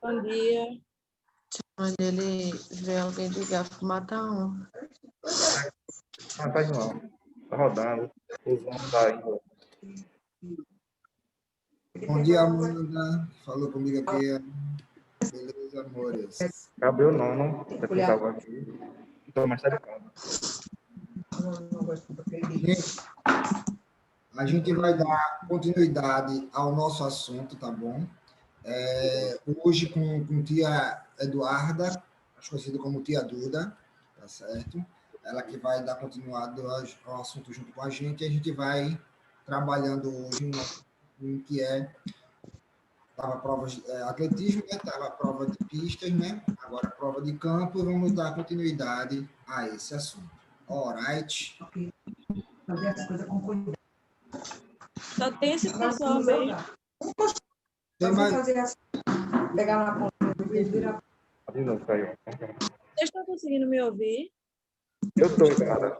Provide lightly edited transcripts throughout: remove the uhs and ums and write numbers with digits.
Bom dia. Quando ele vê alguém ligar, matar um. Tá indo não. Tá rodando. O Zoom tá indo. Bom dia, Amanda. Falou comigo aqui. Beleza, amores? Gabriel não. Tá ficando aqui. Então, mais tarde calma. Gente, a gente vai dar continuidade ao nosso assunto, tá bom? Hoje com tia Eduarda, conhecida como tia Duda, tá certo? Ela que vai dar continuidade ao assunto junto com a gente. E a gente vai trabalhando hoje no que estava a prova de atletismo, né? Estava a prova de pistas, né? Agora a prova de campo e vamos dar continuidade a esse assunto. Alright. Fazer as coisas com cuidado. Só tem esse pessoal mesmo. Tem mais... Pegar na ponta e virar. De novo, caiu. Vocês estão conseguindo me ouvir? Eu tô, cara.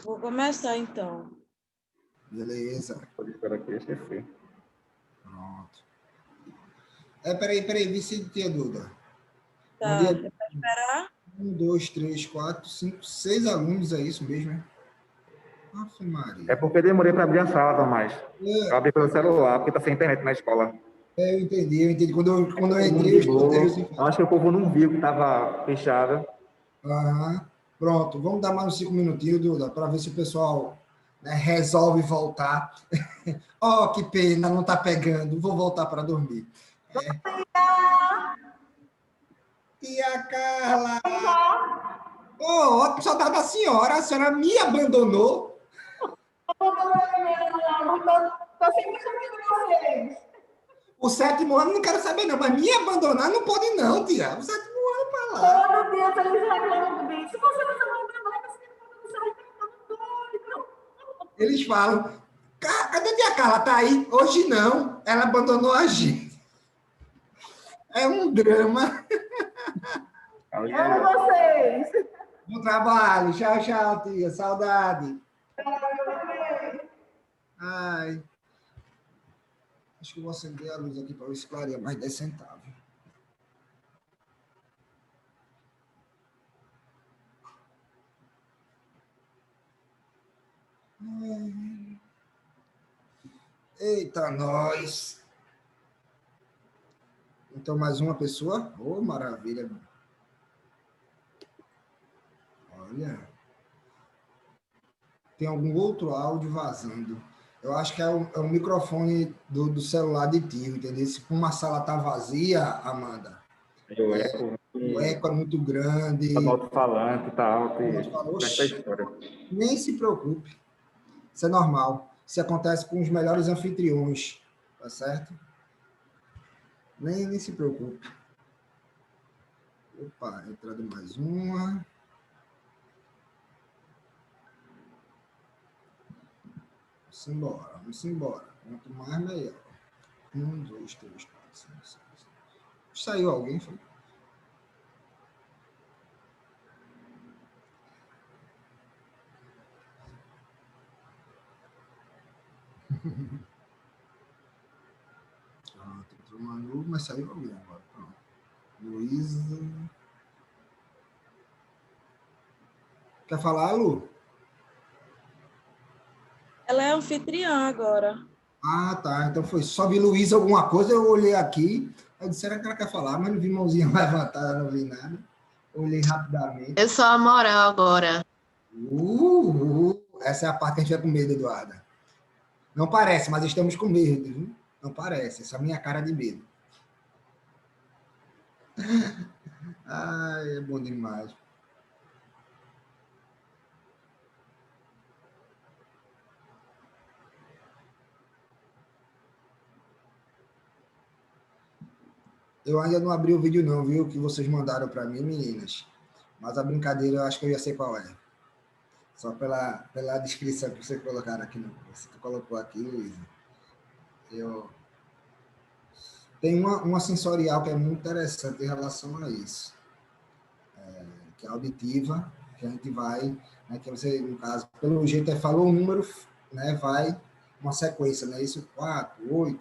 Vou começar, então. Beleza. Pode esperar aqui, esqueci. Pronto. Peraí, Vicente, tia Duda. Tá, Bom é dia. para esperar? 1, 2, 3, 4, 5, 6 alunos, é isso mesmo, né? Afe Maria. É porque demorei para abrir a sala, Tomás. Eu abri pelo celular, porque tá sem internet na escola. Eu entendi. Quando eu entrei, eu escutei. Acho que o povo não viu que estava fechada. Aham. Pronto, vamos dar mais uns 5 minutinhos, Duda, para ver se o pessoal, né, resolve voltar. Oh, que pena, não está pegando. Vou voltar para dormir. Tia Carla! Oh, saudade da senhora. A senhora me abandonou. Estou sempre chamando vocês. O 7º ano não quero saber, não. Mas me abandonar não pode, não, tia. O 7º ano para lá. Todo dia eles reclamam disso. Você não abandonou, você abandonou. Eles falam, cadê a tia Carla? Tá aí? Hoje não. Ela abandonou a gente. É um drama. Amo vocês. Bom trabalho. Tchau, tchau, tia. Saudade. Ai. Acho que eu vou acender a luz aqui para ver se clareia mais 10 centavos. Eita, nós. Então, mais uma pessoa? Oh, maravilha. Olha. Tem algum outro áudio vazando. Eu acho que é o microfone do celular de tio, entendeu? Se uma sala tá vazia, Amanda, o eco é muito grande. Tá no alto-falante, tá alto. Essa história. Nem se preocupe. Isso é normal. Isso acontece com os melhores anfitriões, tá certo? Nem se preocupe. Opa, entrada mais uma. Vamos embora. Quanto mais, melhor. 1, 2, 3, 4, 5, 6, 7. Saiu alguém, foi? Pronto, entrou Manu, mas saiu alguém agora. Pronto. Luísa. Quer falar, Lu? Ela é anfitriã agora. Ah, tá. Então foi só vi Luísa alguma coisa, eu olhei aqui. Eu disse, será que ela quer falar? Mas não vi mãozinha levantada, não vi nada. Olhei rapidamente. Eu sou a moral agora. Essa é a parte que a gente vai com medo, Eduarda. Não parece, mas estamos com medo, viu? Não parece. Essa é a minha cara de medo. Ai, é bom demais. Eu ainda não abri o vídeo não, viu? Que vocês mandaram para mim, meninas. Mas a brincadeira eu acho que eu já sei qual é. Só pela descrição que você colocaram aqui. Você colocou aqui, Luísa. Tem uma sensorial que é muito interessante em relação a isso. Que é auditiva, que a gente vai... Né, que você, no caso, pelo jeito, falou o número, né, vai uma sequência, não é isso? 4, 8,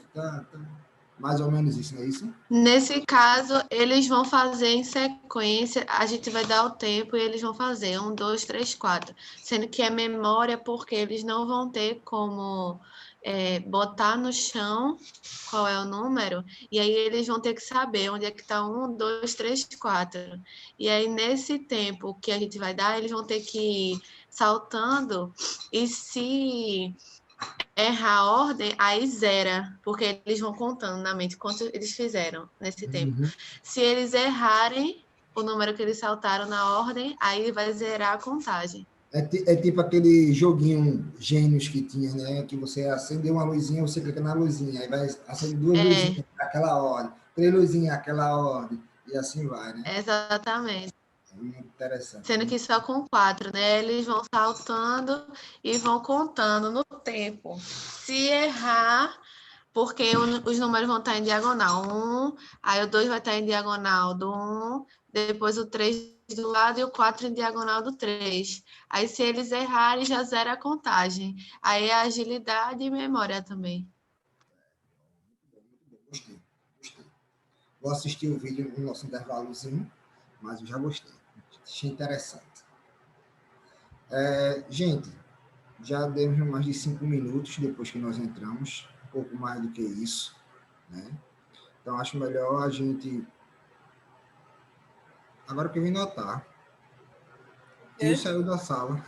mais ou menos isso, não é isso? Nesse caso, eles vão fazer em sequência, a gente vai dar o tempo e eles vão fazer 1, 2, 3, 4. Sendo que é memória, porque eles não vão ter como botar no chão qual é o número, e aí eles vão ter que saber onde é que está 1, 2, 3, 4. E aí, nesse tempo que a gente vai dar, eles vão ter que ir saltando, e se errar a ordem, aí zera, porque eles vão contando na mente quanto eles fizeram nesse tempo. Uhum. Se eles errarem o número que eles saltaram na ordem, aí vai zerar a contagem. É tipo aquele joguinho Gênios que tinha, né? Que você acendeu uma luzinha, você clica na luzinha, aí vai acender 2 luzinhas aquela ordem, 3 luzinhas aquela ordem, e assim vai, né? Exatamente. É muito interessante. Sendo que só com 4, né? Eles vão saltando e vão contando no tempo. Se errar, porque os números vão estar em diagonal. 1, aí o 2 vai estar em diagonal do 1, depois o 3 do lado e o 4 em diagonal do 3. Aí, se eles errarem, já zera a contagem. Aí é agilidade e memória também. Muito bom, gostei. Vou assistir o vídeo no nosso intervalozinho, mas eu já gostei. Achei interessante. Gente, já demos mais de 5 minutos depois que nós entramos, um pouco mais do que isso, né? Então, acho melhor a gente... Agora que eu vim notar, Tio saiu da sala.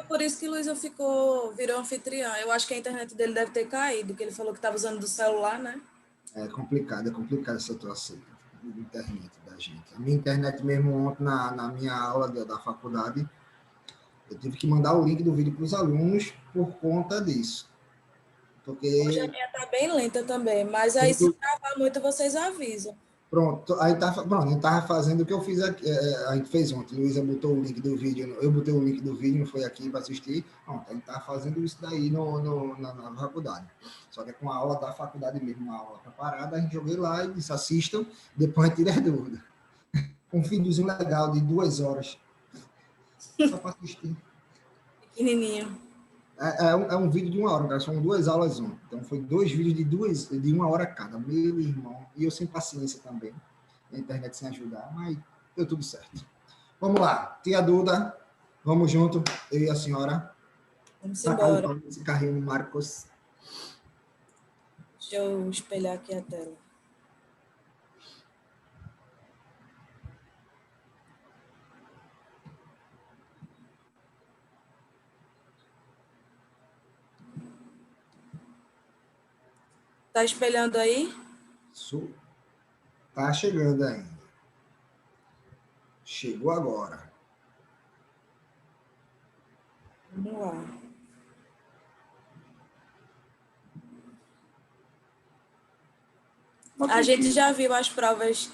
Por isso que Luísa virou anfitriã. Eu acho que a internet dele deve ter caído, que ele falou que estava usando do celular, né? É complicada a situação da internet da gente. A minha internet mesmo ontem, na minha aula da faculdade, eu tive que mandar o link do vídeo para os alunos por conta disso. Porque... Hoje a minha está bem lenta também, mas aí se travar muito, vocês avisam. Pronto, a gente estava fazendo o que eu fiz aqui, a gente fez ontem. Luísa botou o link do vídeo, eu botei o link do vídeo, não foi aqui para assistir. Pronto, a gente estava fazendo isso daí na faculdade. Só que é com a aula da faculdade mesmo, uma aula preparada, a gente joguei lá e disse, assistam, depois tira a dúvida. Um videozinho legal de 2 horas, só para assistir. Pequenininho. É um vídeo de 1 hora, cara. São 2 aulas ontem. Então, foi 2 vídeos de 1 hora cada. Meu irmão. E eu sem paciência também. A internet sem ajudar, mas deu tudo certo. Vamos lá. Tia Duda, vamos junto. Eu e a senhora. Vamos embora. Esse carrinho, Marcos. Deixa eu espelhar aqui a tela. Tá espelhando aí? Isso. Tá chegando ainda. Chegou agora. Vamos lá. A gente já viu as provas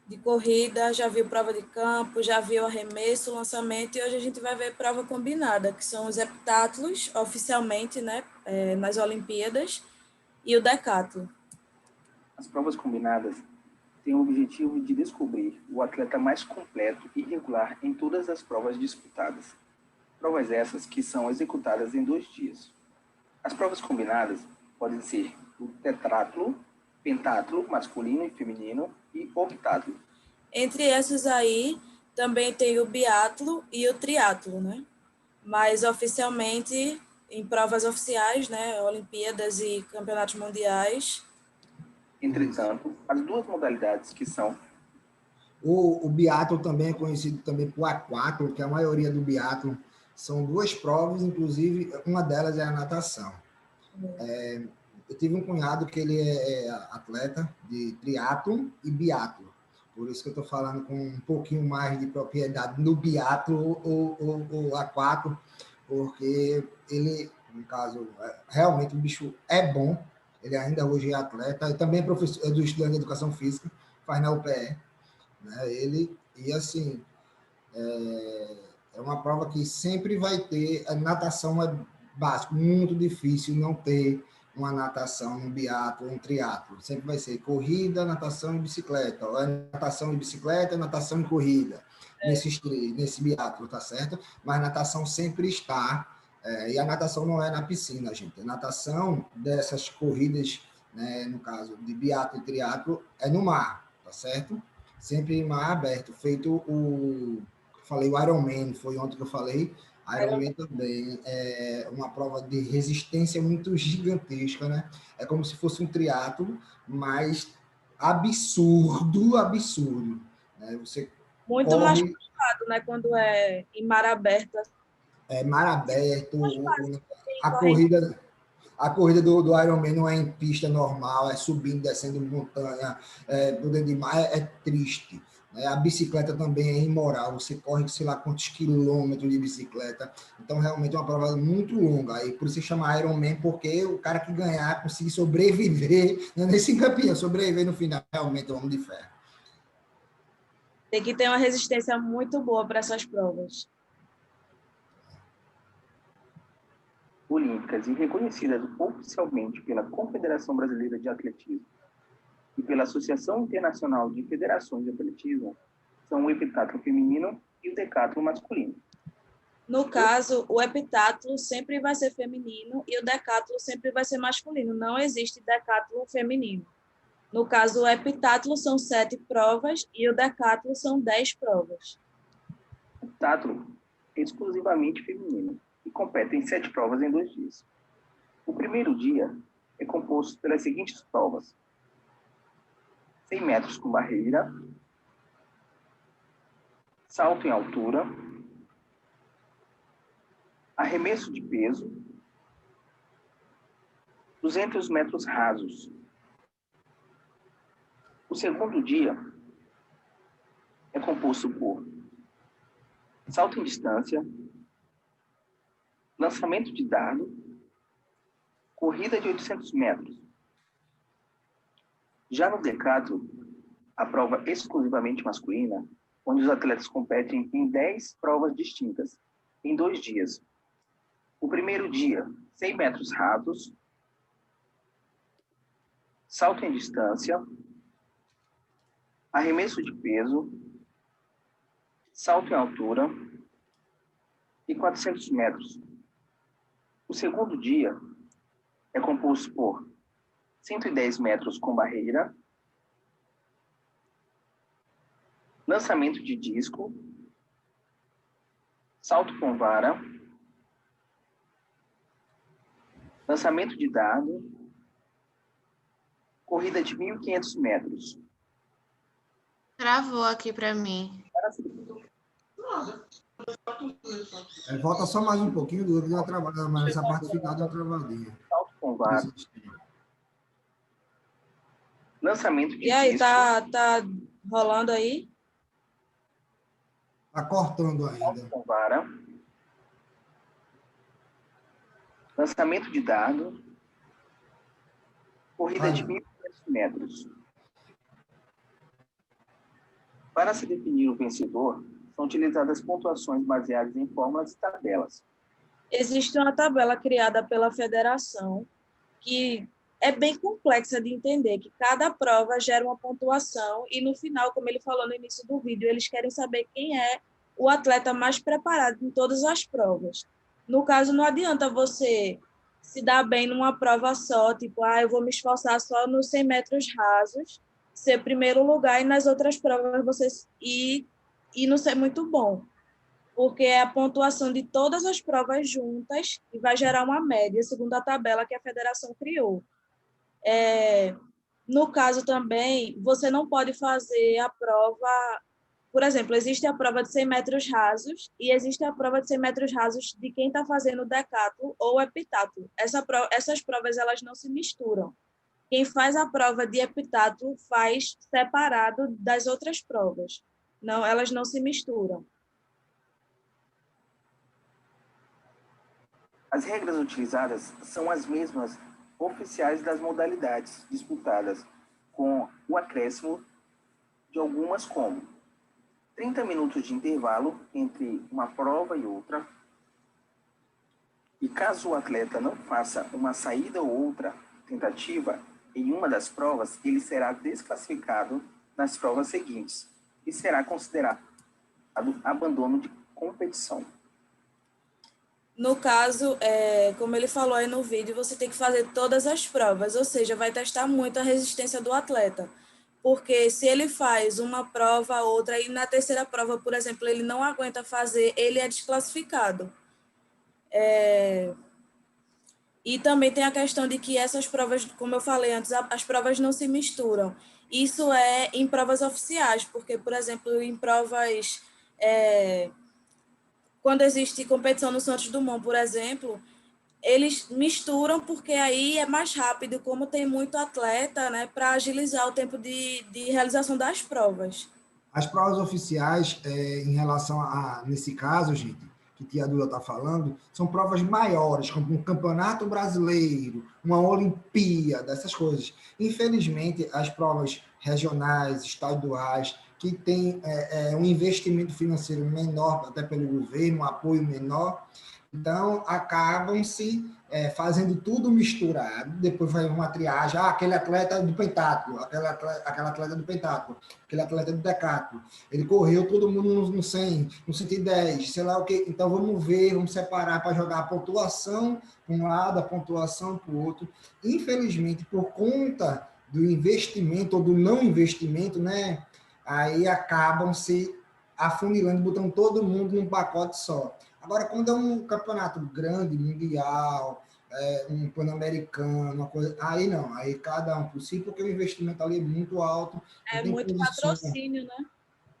de corrida, já viu prova de campo, já viu arremesso, lançamento, e hoje a gente vai ver prova combinada, que são os heptátulos, oficialmente, né, nas Olimpíadas, e o decátlo. As provas combinadas têm o objetivo de descobrir o atleta mais completo e regular em todas as provas disputadas. Provas essas que são executadas em 2 dias. As provas combinadas podem ser o tetrátulo, pentátulo, masculino e feminino, e octátulo. Entre esses aí, também tem o biatlo e o triatlo, né? Mas oficialmente, em provas oficiais, né, Olimpíadas e campeonatos mundiais. Entretanto, as 2 modalidades que são O biatlo também é conhecido também por aquátulo, que a maioria do biatlo são 2 provas, inclusive uma delas é a natação. Eu tive um cunhado que ele é atleta de triatlo e biatlo. Por isso que eu estou falando com um pouquinho mais de propriedade no biatlo ou aquátulo, porque ele, no caso, realmente o bicho é bom. Ele ainda hoje é atleta, e também é professor, é do estudante de educação física, faz na UPE. Né? E assim, é uma prova que sempre vai ter, a natação é básico, muito difícil não ter uma natação, um biatlo, um triatlo. Sempre vai ser corrida, natação e bicicleta, ou natação e bicicleta, natação e corrida, nesse biatlo, tá certo? Mas natação sempre está E a natação não é na piscina, gente. A natação dessas corridas, né, no caso de biatlo e triatlo, é no mar, tá certo? Sempre em mar aberto, feito falei o Ironman, foi ontem que eu falei, Ironman também é uma prova de resistência muito gigantesca, né? É como se fosse um triatlo, mas absurdo, né? Você Muito mais corre, puxado, né? Quando é em mar aberto, assim, mar aberto, a corrente. corrida A corrida do Ironman não é em pista normal, é subindo, descendo montanha, por dentro de mar, é triste. Né? A bicicleta também é imoral, você corre, sei lá, quantos quilômetros de bicicleta. Então, realmente é uma prova muito longa. E por isso se chama Ironman, porque o cara que ganhar, conseguir sobreviver, não é nesse campeão, sobreviver no final, realmente é um homem de ferro. Tem que ter uma resistência muito boa para essas provas. Olímpicas e reconhecidas oficialmente pela Confederação Brasileira de Atletismo e pela Associação Internacional de Federações de Atletismo são o heptatlo feminino e o decatlo masculino. No caso, o heptatlo sempre vai ser feminino e o decatlo sempre vai ser masculino. Não existe decatlo feminino. No caso, o heptatlo são 7 provas e o decatlo são 10 provas. O heptatlo é exclusivamente feminino e compete em 7 provas em 2 dias. O primeiro dia é composto pelas seguintes provas: 100 metros com barreira, salto em altura, arremesso de peso, 200 metros rasos. O segundo dia é composto por salto em distância, lançamento de dardo, corrida de 800 metros. Já no decatlo, a prova exclusivamente masculina, onde os atletas competem em 10 provas distintas, em 2 dias. O primeiro dia, 100 metros rasos, salto em distância, arremesso de peso, salto em altura e 400 metros. O segundo dia é composto por 110 metros com barreira, lançamento de disco, salto com vara, lançamento de dardo, corrida de 1.500 metros. Travou aqui para mim. Volta só mais um pouquinho, do deu uma travada, mas essa parte final deu uma travadinha. Salto com vara, lançamento de E aí, disco, tá rolando aí? Está cortando salto ainda. com vara, lançamento de dardo, corrida de 1.500 metros. Para se definir o vencedor, são utilizadas pontuações baseadas em fórmulas e tabelas. Existe uma tabela criada pela federação que é bem complexa de entender, que cada prova gera uma pontuação e no final, como ele falou no início do vídeo, eles querem saber quem é o atleta mais preparado em todas as provas. No caso, não adianta você se dar bem numa prova só, tipo, eu vou me esforçar só nos 100 metros rasos, ser primeiro lugar, e nas outras provas você e não ser muito bom, porque é a pontuação de todas as provas juntas e vai gerar uma média, segundo a tabela que a federação criou. No caso também, você não pode fazer a prova, por exemplo, existe a prova de 100 metros rasos e existe a prova de 100 metros rasos de quem está fazendo decatlo ou heptatlo. Essas provas elas não se misturam. Quem faz a prova de heptatlo faz separado das outras provas. Não, elas não se misturam. As regras utilizadas são as mesmas oficiais das modalidades disputadas, com o acréscimo de algumas como 30 minutos de intervalo entre uma prova e outra, e caso o atleta não faça uma saída ou outra tentativa em uma das provas, ele será desclassificado nas provas seguintes e será considerado abandono de competição. No caso, como ele falou aí no vídeo, você tem que fazer todas as provas, ou seja, vai testar muito a resistência do atleta. Porque se ele faz uma prova, outra, e na terceira prova, por exemplo, ele não aguenta fazer, ele é desclassificado. E também tem a questão de que essas provas, como eu falei antes, as provas não se misturam. Isso é em provas oficiais, porque, por exemplo, em provas... quando existe competição no Santos Dumont, por exemplo, eles misturam porque aí é mais rápido, como tem muito atleta, né, para agilizar o tempo de realização das provas. As provas oficiais, em relação a, nesse caso, gente, que tia Duda está falando, são provas maiores, como um campeonato brasileiro, uma Olimpíada, essas coisas. Infelizmente, as provas regionais, estaduais, que têm um investimento financeiro menor, até pelo governo, um apoio menor, então acabam-se fazendo tudo misturado, depois vai uma triagem, aquele atleta do pentatlo, aquela atleta do pentatlo, aquele atleta do decatlo, ele correu todo mundo no 100, no 110, sei lá o que, então vamos ver, vamos separar para jogar a pontuação para um lado, a pontuação para o outro. Infelizmente, por conta do investimento ou do não investimento, né, aí acabam se afunilando, botando todo mundo num pacote só. Agora, quando é um campeonato grande, mundial, um pan-americano, uma coisa, aí não, aí cada um por si, porque o investimento ali é muito alto. É muito patrocínio, né?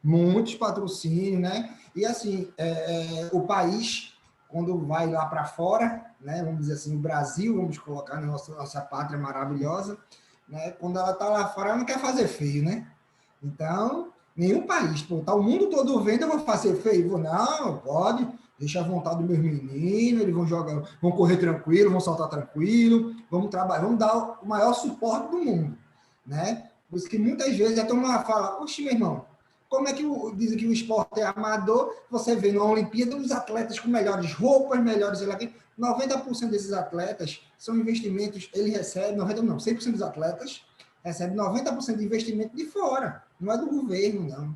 Muitos patrocínios, né? E assim, o país, quando vai lá para fora, né? Vamos dizer assim, o Brasil, vamos colocar na nossa pátria maravilhosa, né? Quando ela está lá fora, ela não quer fazer feio, né? Então, nenhum país, pô, tá o mundo todo vendo, eu vou fazer feio? Vou, não, pode, deixa a vontade dos meus meninos, eles vão jogar, vão correr tranquilo, vão saltar tranquilo, vamos trabalhar, vamos dar o maior suporte do mundo, né? Por isso que muitas vezes a turma fala, oxe, meu irmão, como é que dizem que o esporte é amador? Você vê na Olimpíada os atletas com melhores roupas, melhores... 90% desses atletas são investimentos, ele recebe, 90% não, 100% dos atletas recebe 90% de investimento de fora. Não é do governo, não.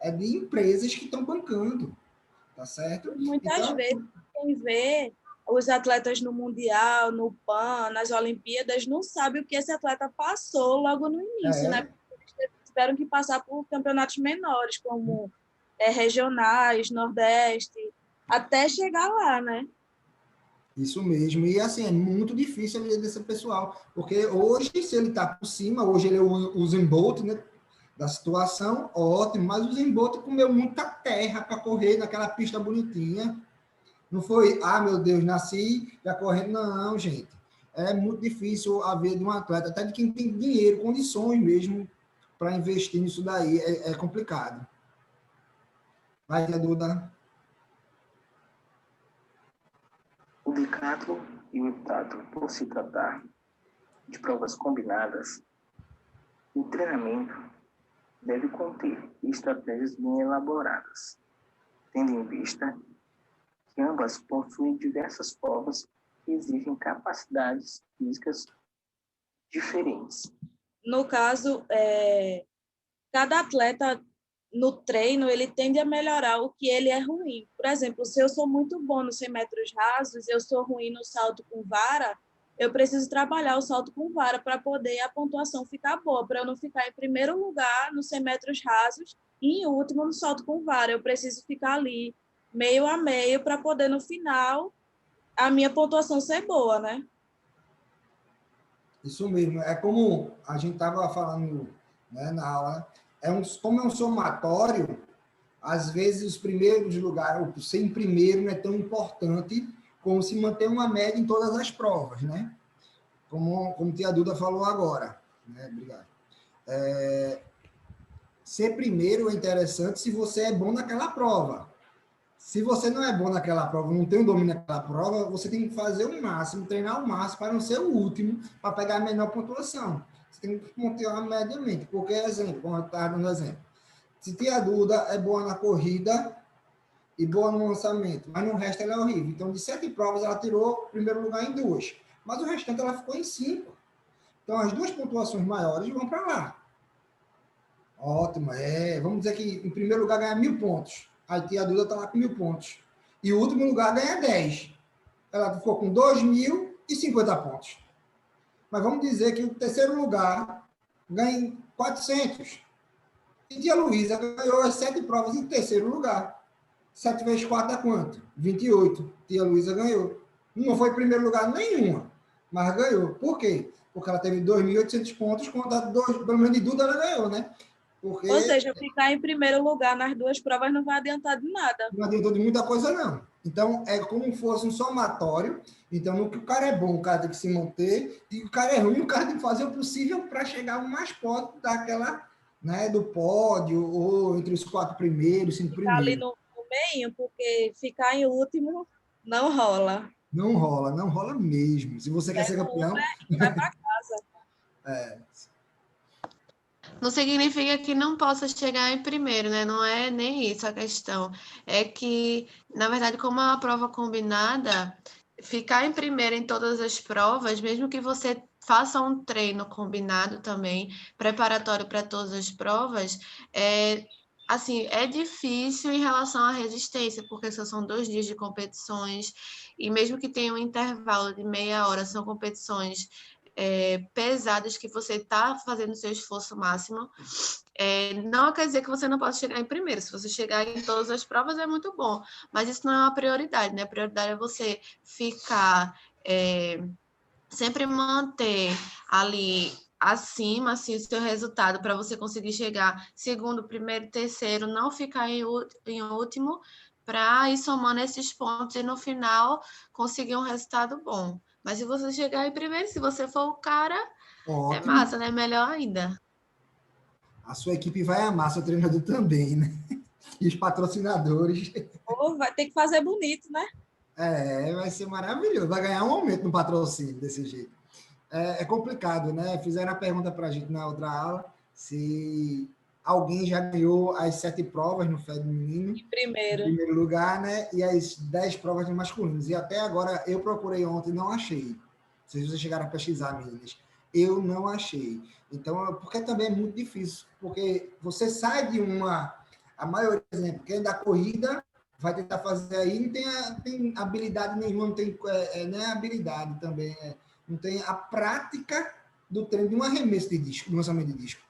É de empresas que estão bancando. Tá certo? Muitas vezes, quem vê os atletas no Mundial, no PAN, nas Olimpíadas, não sabe o que esse atleta passou logo no início, né? Porque eles tiveram que passar por campeonatos menores, como regionais, Nordeste, até chegar lá, né? Isso mesmo. E assim, é muito difícil a vida desse pessoal. Porque hoje, se ele está por cima, hoje ele é o Usain Bolt, né? Da situação, ótimo, mas o Usain Bolt comeu muita terra para correr naquela pista bonitinha. Não foi, meu Deus, nasci já correndo. Não, gente. É muito difícil a vida de um atleta, até de quem tem dinheiro, condições mesmo, para investir nisso daí. É complicado. Vai, Duda. O decathlon e o heptathlon, por se tratar de provas combinadas, o treinamento deve conter estratégias bem elaboradas, tendo em vista que ambas possuem diversas provas que exigem capacidades físicas diferentes. No caso, cada atleta no treino, ele tende a melhorar o que ele é ruim. Por exemplo, se eu sou muito bom nos 100 metros rasos, eu sou ruim no salto com vara, eu preciso trabalhar o salto com vara para poder a pontuação ficar boa, para eu não ficar em primeiro lugar nos 100 metros rasos e em último no salto com vara. Eu preciso ficar ali, meio a meio, para poder, no final, a minha pontuação ser boa, né? Isso mesmo. É como a gente estava falando, né, na aula, como é um somatório, às vezes os primeiros lugares, o ser em primeiro não é tão importante como se manter uma média em todas as provas, né? Como a tia Duda falou agora. Né? Obrigado. Ser primeiro é interessante se você é bom naquela prova. Se você não é bom naquela prova, não tem um domínio naquela prova, você tem que fazer o máximo, treinar o máximo para não ser o último, para pegar a menor pontuação. Você tem que pontuar mediamente. Porque, exemplo, como eu estava dando exemplo, se tia Duda é boa na corrida e boa no lançamento, mas no resto ela é horrível. Então, de 7 provas, ela tirou o primeiro lugar em 2. Mas o restante ela ficou em 5. Então, as 2 pontuações maiores vão para lá. Ótimo. Vamos dizer que em primeiro lugar ganha 1.000 pontos. A tia Duda está lá com 1.000 pontos. E o último lugar ganha 10. ela ficou com 2.050 pontos. Mas vamos dizer que o terceiro lugar ganha 400. E Tia Luísa ganhou as 7 provas em terceiro lugar. 7 vezes 4 dá quanto? 28. Tia Luísa ganhou. Não foi em primeiro lugar nenhuma, mas ganhou. Por quê? Porque ela teve 2.800 pontos, pelo menos de Duda ela ganhou, né? Porque Ou seja, ficar em primeiro lugar nas 2 provas não vai adiantar de nada. não adiantou de muita coisa, não. Então, é como se fosse um somatório. Então, no que o cara é bom, o cara tem que se manter, e o cara é ruim, o cara tem que fazer o possível para chegar o mais próximo daquela, né, do pódio, ou entre os 4 primeiros, 5 Ficar ali primeiros. no meio, porque ficar em último não rola. Não rola, não rola mesmo. Se você quer ser campeão, Vai para casa. Não significa que não possa chegar em primeiro, né? Não é nem isso a questão. É que, na verdade, como é uma prova combinada, ficar em primeiro em todas as provas, mesmo que você faça um treino combinado também, preparatório para todas as provas, assim, é difícil em relação à resistência, porque são 2 dias de competições, e mesmo que tenha um intervalo de meia hora, são competições pesadas que você está fazendo o seu esforço máximo. Não quer dizer que você não possa chegar em primeiro. Se você chegar em todas as provas, é muito bom. Mas isso não é uma prioridade, né? A prioridade é você ficar... sempre manter ali acima assim, o seu resultado para você conseguir chegar segundo, primeiro, terceiro, não ficar em último, para ir somando esses pontos e no final conseguir um resultado bom. Mas se você chegar em primeiro, se você for o cara, é ótimo. massa, né? Melhor ainda. A sua equipe vai amar, seu treinador também, né? E os patrocinadores. Ou vai ter que fazer bonito, né? Vai ser maravilhoso. Vai ganhar um aumento no patrocínio desse jeito. É complicado, né? Fizeram a pergunta para a gente na outra aula se alguém já ganhou as 7 provas no feminino. Em primeiro. Em primeiro lugar, né? E as 10 provas no masculino. E até agora, eu procurei ontem e não achei. Não sei se vocês chegaram a pesquisar, meninas. Eu não achei. Então, porque também é muito difícil. Porque você sai de uma... A maioria, por exemplo, quem é da corrida vai tentar fazer aí, não tem habilidade nenhuma, não tem nem habilidade também, não tem a prática do treino de um arremesso de disco, de lançamento de disco.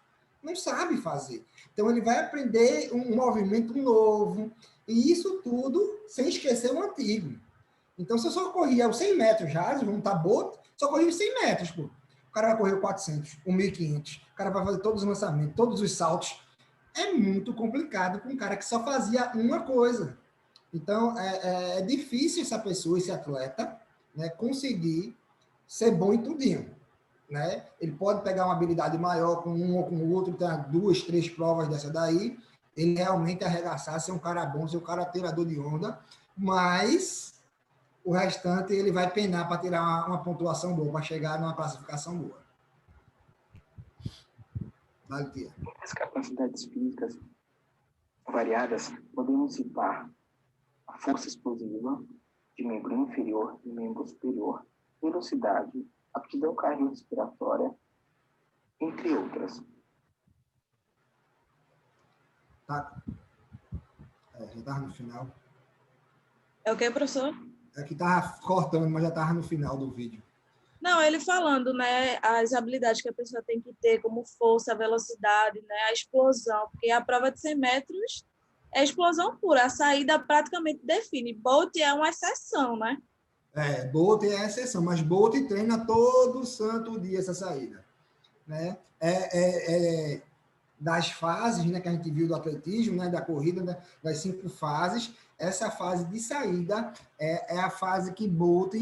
Não sabe fazer. Então, ele vai aprender um movimento novo, e isso tudo sem esquecer o antigo. Então, se eu só corria os 100 metros já, vamos estar boto, só corria os 100 metros, pô. O cara vai correr o 400, o 1.500, o cara vai fazer todos os lançamentos, todos os saltos. É muito complicado com um cara que só fazia uma coisa. Então, é difícil essa pessoa, esse atleta, né, conseguir ser bom em tudinho. Né? Ele pode pegar uma habilidade maior com um ou com o outro, ter 2, 3 provas dessa daí, ele realmente arregaçar, ser um cara bom, ser um cara tirador de onda, mas o restante ele vai penar para tirar uma pontuação boa, para chegar numa classificação boa. Vale, tia. As capacidades físicas variadas, podemos citar a força explosiva de membro inferior e membro superior, velocidade, aptidão cardiorrespiratória, entre outras. Tá. Já estava no final. É o que, professor? É que estava cortando, mas já estava no final do vídeo. Não, ele falando, né, as habilidades que a pessoa tem que ter, como força, velocidade, né, a explosão, porque a prova de 100 metros é explosão pura, a saída praticamente define. Bolt é uma exceção, né? Bolt é a exceção, mas Bolt treina todo santo dia essa saída. Né? Das fases, né, que a gente viu do atletismo, né, da corrida, né, das 5 fases, essa fase de saída é a fase que Bolt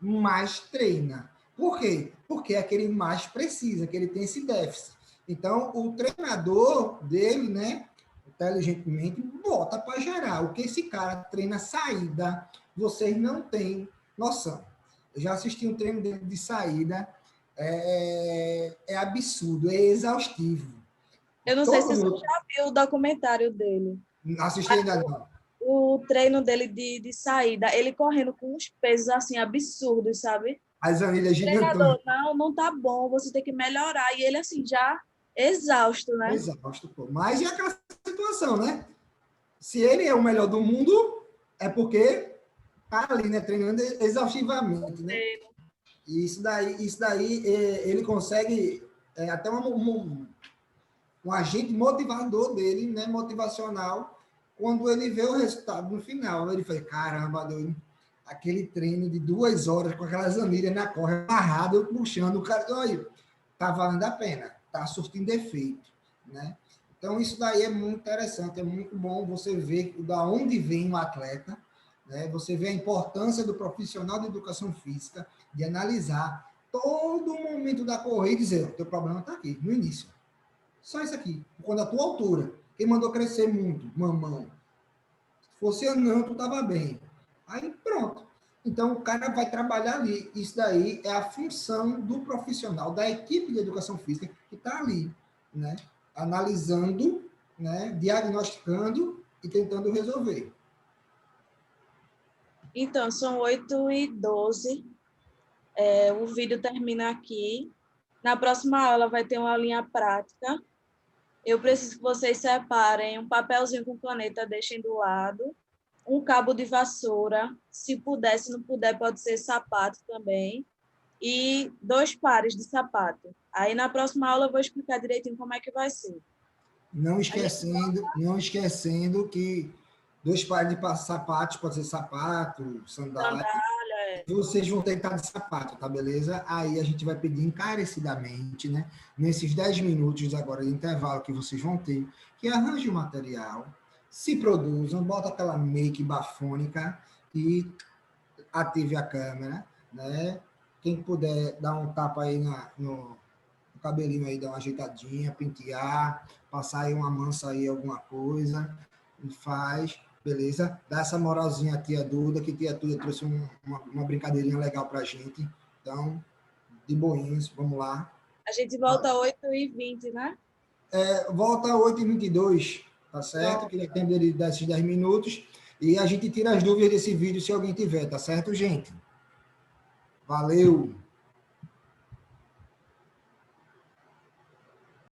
mais treina. Por quê? Porque é que ele mais precisa, que ele tem esse déficit. Então, o treinador dele, né, inteligentemente, bota para gerar. O que esse cara treina saída, vocês não têm noção. Eu já assisti um treino dele de saída, é absurdo, é exaustivo. Eu não sei se você já viu o documentário dele. Não assisti ainda não. O treino dele de saída, ele correndo com uns pesos assim absurdos, sabe? As anilhas gigantonas. Não tá bom, você tem que melhorar. E ele assim, já exausto, né? Exausto, pô. Mas é aquela situação, né? Se ele é o melhor do mundo, é porque tá ali, né, treinando exaustivamente, né? E isso daí ele consegue até um agente motivador dele, né, motivacional, quando ele vê o resultado no final. Ele fala, caramba, doido, aquele treino de 2 horas com aquelas anilhas na corda amarrada, eu puxando, o cara, olha, tá valendo a pena, tá surtindo efeito, né? Então, isso daí é muito interessante, é muito bom você ver da onde vem o atleta, né? Você vê a importância do profissional de educação física, de analisar todo o momento da corrida e dizer, o teu problema está aqui, no início. Só isso aqui. Quando a tua altura, quem mandou crescer muito, mamão. Se fosse anão, tu estava bem. Aí, pronto. Então, o cara vai trabalhar ali. Isso daí é a função do profissional, da equipe de educação física que está ali, né? Analisando, né? Diagnosticando e tentando resolver. Então, são 8h12. O vídeo termina aqui. Na próxima aula vai ter uma aulinha prática. Eu preciso que vocês separem um papelzinho com caneta, deixem do lado, um cabo de vassoura, se puder, se não puder, pode ser sapato também, e 2 pares de sapato. Aí, na próxima aula, eu vou explicar direitinho como é que vai ser. Não esquecendo que 2 pares de sapatos, pode ser sapato, sandália. Vocês vão ter que estar de sapato, tá beleza? Aí a gente vai pedir encarecidamente, né? Nesses 10 minutos agora de intervalo que vocês vão ter, que arranje o material, se produzam, bota aquela make bafônica e ative a câmera, né? Quem puder dar um tapa aí no cabelinho aí, dar uma ajeitadinha, pentear, passar aí uma mansa aí, alguma coisa, e faz, beleza? Dá essa moralzinha à tia Duda, que tia Duda trouxe uma brincadeirinha legal pra gente. Então, de boinhos, vamos lá. A gente volta às 8h20, né? Volta às 8h22, tá certo? Que tem desses 10 minutos. E a gente tira as dúvidas desse vídeo se alguém tiver, tá certo, gente? Valeu!